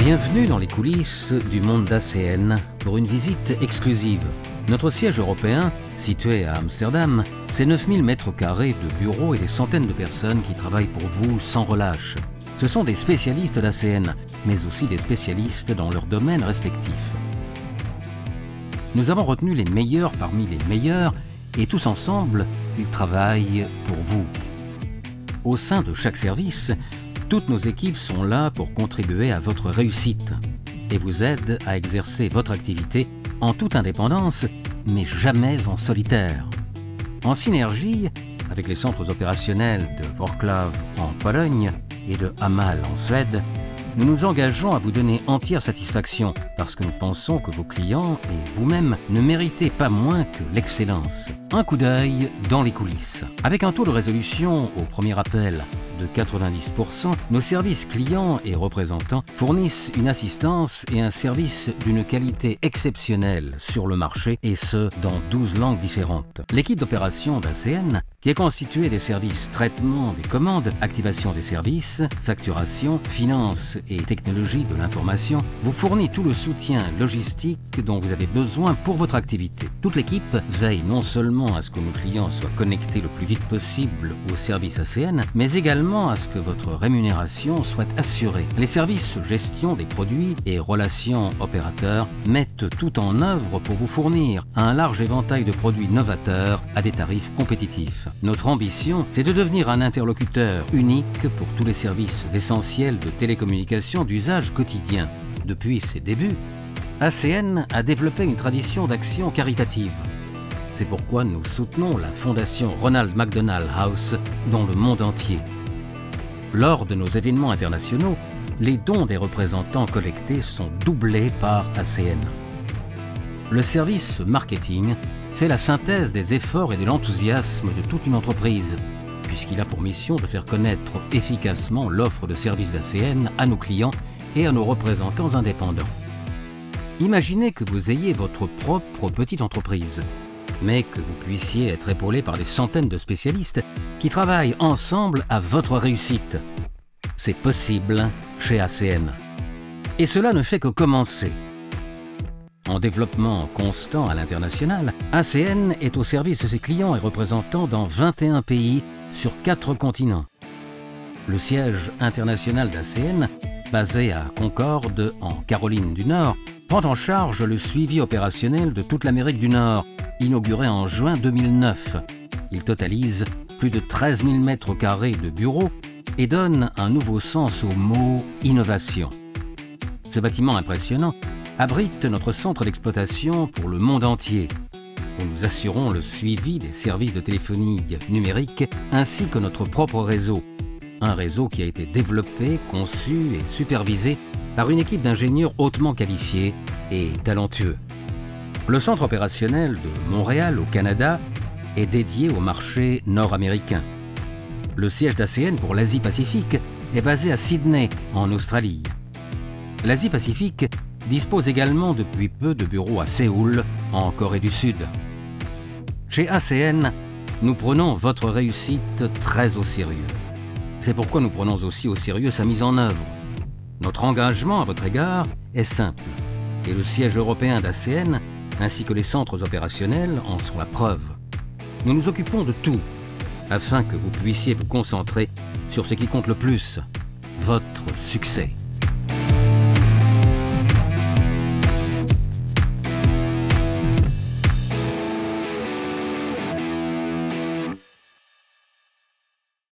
Bienvenue dans les coulisses du monde d'ACN pour une visite exclusive. Notre siège européen, situé à Amsterdam, c'est 9000 m² de bureaux et des centaines de personnes qui travaillent pour vous sans relâche. Ce sont des spécialistes d'ACN, mais aussi des spécialistes dans leur domaine respectif. Nous avons retenu les meilleurs parmi les meilleurs et tous ensemble, ils travaillent pour vous. Au sein de chaque service, toutes nos équipes sont là pour contribuer à votre réussite et vous aident à exercer votre activité en toute indépendance, mais jamais en solitaire. En synergie avec les centres opérationnels de Wrocław en Pologne et de Hamal en Suède, nous nous engageons à vous donner entière satisfaction parce que nous pensons que vos clients et vous-même ne méritez pas moins que l'excellence. Un coup d'œil dans les coulisses. Avec un taux de résolution au premier appel de 90%, nos services clients et représentants fournissent une assistance et un service d'une qualité exceptionnelle sur le marché et ce, dans 12 langues différentes. L'équipe d'opération d'ACN, qui est constituée des services traitement des commandes, activation des services, facturation, finance et technologie de l'information, vous fournit tout le soutien logistique dont vous avez besoin pour votre activité. Toute l'équipe veille non seulement à ce que nos clients soient connectés le plus vite possible au service ACN, mais également à ce que votre rémunération soit assurée. Les services gestion des produits et relations opérateurs mettent tout en œuvre pour vous fournir un large éventail de produits novateurs à des tarifs compétitifs. Notre ambition, c'est de devenir un interlocuteur unique pour tous les services essentiels de télécommunications d'usage quotidien. Depuis ses débuts, ACN a développé une tradition d'action caritative. C'est pourquoi nous soutenons la fondation Ronald McDonald House dans le monde entier. Lors de nos événements internationaux, les dons des représentants collectés sont doublés par ACN. Le service marketing fait la synthèse des efforts et de l'enthousiasme de toute une entreprise, puisqu'il a pour mission de faire connaître efficacement l'offre de services d'ACN à nos clients et à nos représentants indépendants. Imaginez que vous ayez votre propre petite entreprise, mais que vous puissiez être épaulé par des centaines de spécialistes qui travaillent ensemble à votre réussite. C'est possible chez ACN. Et cela ne fait que commencer. En développement constant à l'international, ACN est au service de ses clients et représentants dans 21 pays sur 4 continents. Le siège international d'ACN, basé à Concorde, en Caroline du Nord, prend en charge le suivi opérationnel de toute l'Amérique du Nord, inauguré en juin 2009. Il totalise plus de 13 000 m² de bureaux et donne un nouveau sens au mot « innovation ». Ce bâtiment impressionnant abrite notre centre d'exploitation pour le monde entier, où nous assurons le suivi des services de téléphonie numérique ainsi que notre propre réseau. Un réseau qui a été développé, conçu et supervisé par une équipe d'ingénieurs hautement qualifiés et talentueux. Le centre opérationnel de Montréal, au Canada, est dédié au marché nord-américain. Le siège d'ACN pour l'Asie-Pacifique est basé à Sydney, en Australie. L'Asie-Pacifique dispose également depuis peu de bureaux à Séoul, en Corée du Sud. Chez ACN, nous prenons votre réussite très au sérieux. C'est pourquoi nous prenons aussi au sérieux sa mise en œuvre. Notre engagement à votre égard est simple, et le siège européen d'ACN, ainsi que les centres opérationnels, en sont la preuve. Nous nous occupons de tout, afin que vous puissiez vous concentrer sur ce qui compte le plus, votre succès.